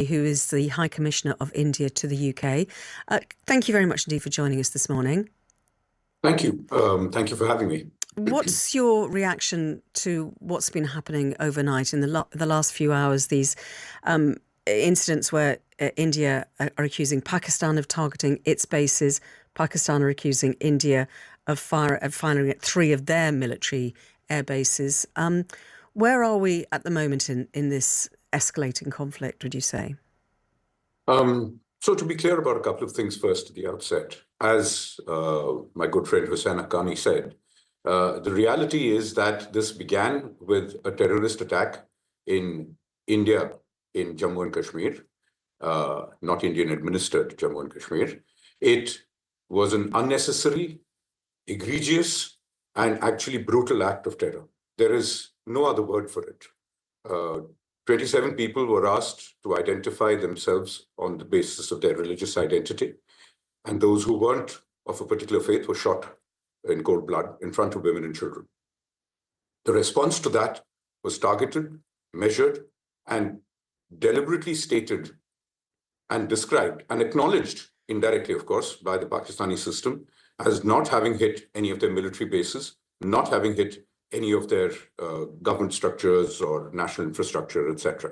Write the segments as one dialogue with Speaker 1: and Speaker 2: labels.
Speaker 1: who is the High Commissioner of India to the UK. Thank you very much indeed for joining us this morning.
Speaker 2: Thank you. Thank you for having me.
Speaker 1: What's your reaction to what's been happening overnight in the last few hours, these incidents where India are accusing Pakistan of targeting its bases, Pakistan are accusing India of firing at 3 of their military air bases. Where are we at the moment in this escalating conflict, would you say?
Speaker 2: So to be clear about a couple of things first at the outset, as my good friend Hussain Haqqani said, the reality is that this began with a terrorist attack in India, in Jammu and Kashmir, not Indian-administered Jammu and Kashmir. It was an unnecessary, egregious, and actually brutal act of terror. There is no other word for it. 27 people were asked to identify themselves on the basis of their religious identity, and those who weren't of a particular faith were shot in cold blood in front of women and children. The response to that was targeted, measured, and deliberately stated and described and acknowledged indirectly, of course, by the Pakistani system as not having hit any of their military bases, not having hit any of their government structures or national infrastructure, etc.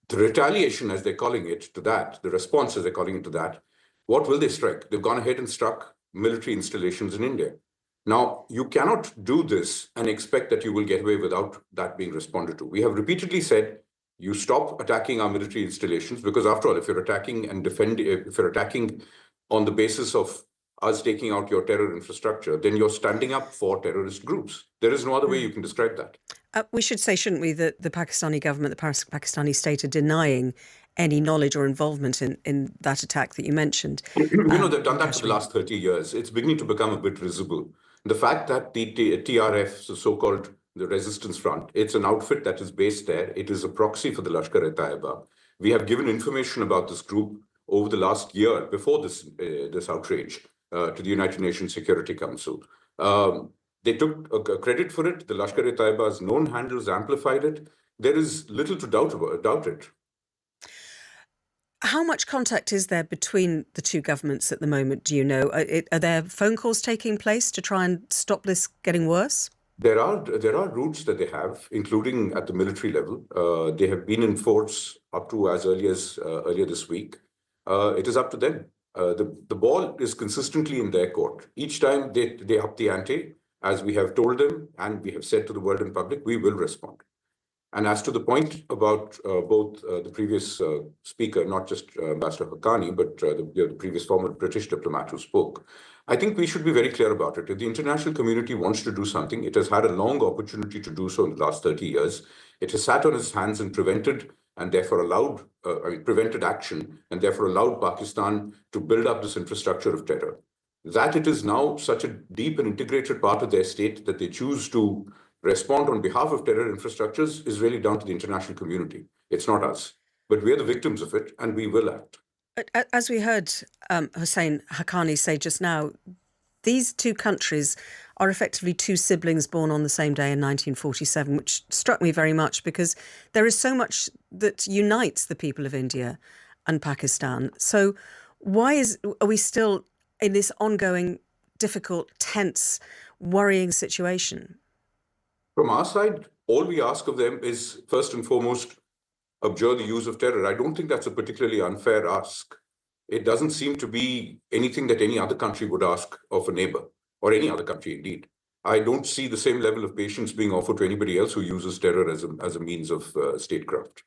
Speaker 2: The retaliation, as they're calling it, to that, the response, as they're calling it to that, what will they strike? They've gone ahead and struck military installations in India. Now, you cannot do this and expect that you will get away without that being responded to. We have repeatedly said, you stop attacking our military installations, because after all, if you're attacking and if you're attacking on the basis of us taking out your terror infrastructure, then you're standing up for terrorist groups. There is no other way you can describe that.
Speaker 1: We should say, shouldn't we, that the Pakistani government, the Pakistani state, are denying any knowledge or involvement in that attack that you mentioned.
Speaker 2: They've done that for the last 30 years. It's beginning to become a bit risible. The fact that the TRF, the so-called the Resistance Front, it's an outfit that is based there. It is a proxy for the Lashkar-e-Taiba. We have given information about this group over the last year before this outrage to the United Nations Security Council. They took credit for it. The Lashkar-e-Taiba's known handles amplified it. There is little to doubt it.
Speaker 1: How much contact is there between the two governments at the moment, do you know? Are there phone calls taking place to try and stop this getting worse?
Speaker 2: There are routes that they have, including at the military level. They have been in force up to as early as earlier this week. It is up to them. The ball is consistently in their court. Each time they up the ante, as we have told them and we have said to the world in public, we will respond. And as to the point about both the previous speaker, not just Ambassador Haqqani, but the previous former British diplomat who spoke, I think we should be very clear about it. If the international community wants to do something, it has had a long opportunity to do so in the last 30 years. It has sat on its hands and prevented and therefore prevented action and therefore allowed Pakistan to build up this infrastructure of terror. That it is now such a deep and integrated part of their state that they choose to respond on behalf of terror infrastructures is really down to the international community. It's not us. But we are the victims of it, and we will act.
Speaker 1: As we heard Hussain Haqqani say just now, these two countries are effectively two siblings born on the same day in 1947, which struck me very much because there is so much that unites the people of India and Pakistan. So why are we still in this ongoing, difficult, tense, worrying situation?
Speaker 2: From our side, all we ask of them is, first and foremost, abjure the use of terror. I don't think that's a particularly unfair ask. It doesn't seem to be anything that any other country would ask of a neighbor, or any other country indeed. I don't see the same level of patience being offered to anybody else who uses terror as a means of statecraft.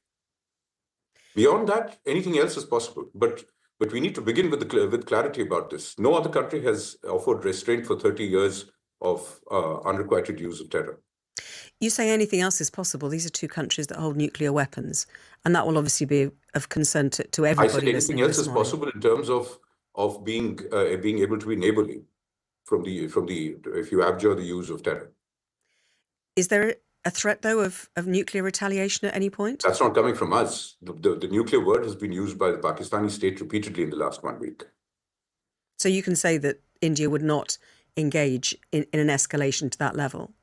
Speaker 2: Beyond that, anything else is possible. But we need to begin with clarity about this. No other country has offered restraint for 30 years of unrequited use of terror.
Speaker 1: You say anything else is possible. These are two countries that hold nuclear weapons, and that will obviously be of concern to everybody.
Speaker 2: I said anything else is possible in terms of being able to be neighborly from the if you abjure the use of terror.
Speaker 1: Is there a threat though of nuclear retaliation at any point?
Speaker 2: That's not coming from us. The nuclear word has been used by the Pakistani state repeatedly in the last 1 week.
Speaker 1: So you can say that India would not engage in an escalation to that level?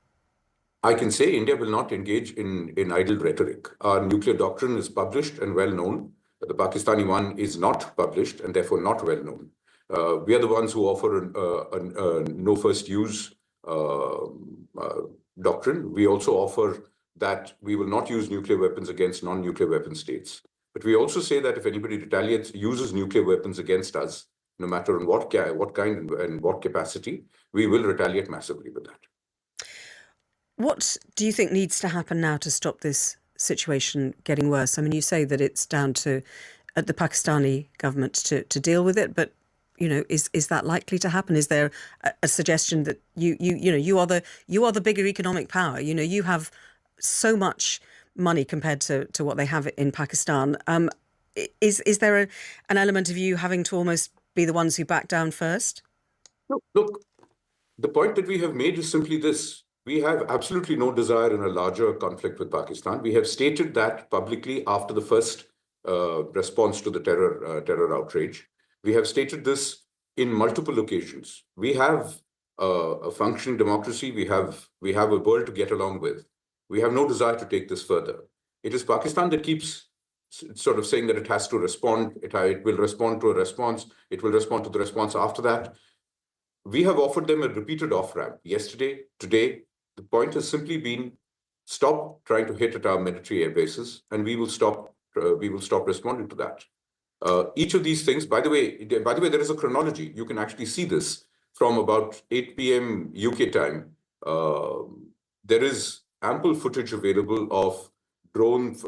Speaker 2: I can say India will not engage in idle rhetoric. Our nuclear doctrine is published and well known. The Pakistani one is not published and therefore not well known. We are the ones who offer a no first use doctrine. We also offer that we will not use nuclear weapons against non-nuclear weapon states. But we also say that if anybody retaliates, uses nuclear weapons against us, no matter in what kind and what capacity, we will retaliate massively with that.
Speaker 1: What do you think needs to happen now to stop this situation getting worse? I mean, you say that it's down to the Pakistani government to deal with it, but is that likely to happen? Is there a suggestion that you are the bigger economic power? You have so much money compared to what they have in Pakistan. Is there an element of you having to almost be the ones who back down first?
Speaker 2: Look, the point that we have made is simply this. We have absolutely no desire in a larger conflict with Pakistan. We have stated that publicly after the first response to the terror outrage. We have stated this in multiple occasions. We have a functioning democracy. We have a world to get along with. We have no desire to take this further. It is Pakistan that keeps sort of saying that it has to respond. It will respond to a response. It will respond to the response after that. We have offered them a repeated off-ramp yesterday, today. The point has simply been stop trying to hit at our military air bases, and we will stop responding to that. Each of these things, by the way, there is a chronology. You can actually see this from about 8 p.m. UK time. There is ample footage available of drones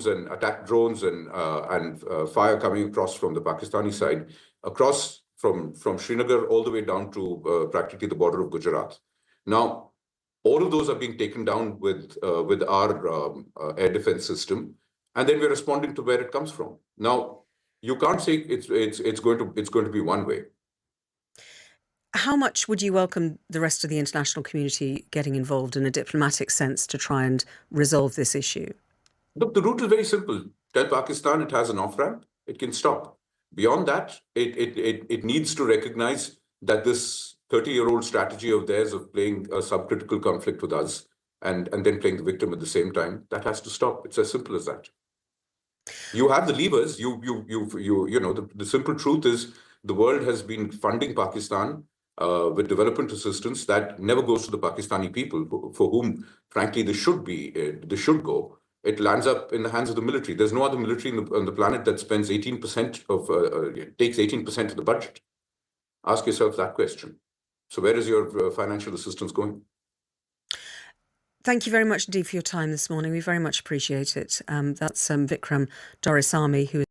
Speaker 2: and attack drones and fire coming across from the Pakistani side, across from Srinagar all the way down to practically the border of Gujarat. Now, all of those are being taken down with our air defense system, and then we're responding to where it comes from. Now, you can't say it's going to be one way.
Speaker 1: How much would you welcome the rest of the international community getting involved in a diplomatic sense to try and resolve this issue?
Speaker 2: Look, the route is very simple. Tell Pakistan it has an off-ramp, it can stop. Beyond that, it needs to recognize that this 30-year-old strategy of theirs of playing a subcritical conflict with us and then playing the victim at the same time, that has to stop. It's as simple as that. You have the levers. The simple truth is the world has been funding Pakistan with development assistance that never goes to the Pakistani people, for whom, frankly, this should go. It lands up in the hands of the military. There's no other military on the planet that spends 18% takes 18% of the budget. Ask yourself that question. So where is your financial assistance going?
Speaker 1: Thank you very much indeed for your time this morning. We very much appreciate it. That's Vikram Doraiswami, who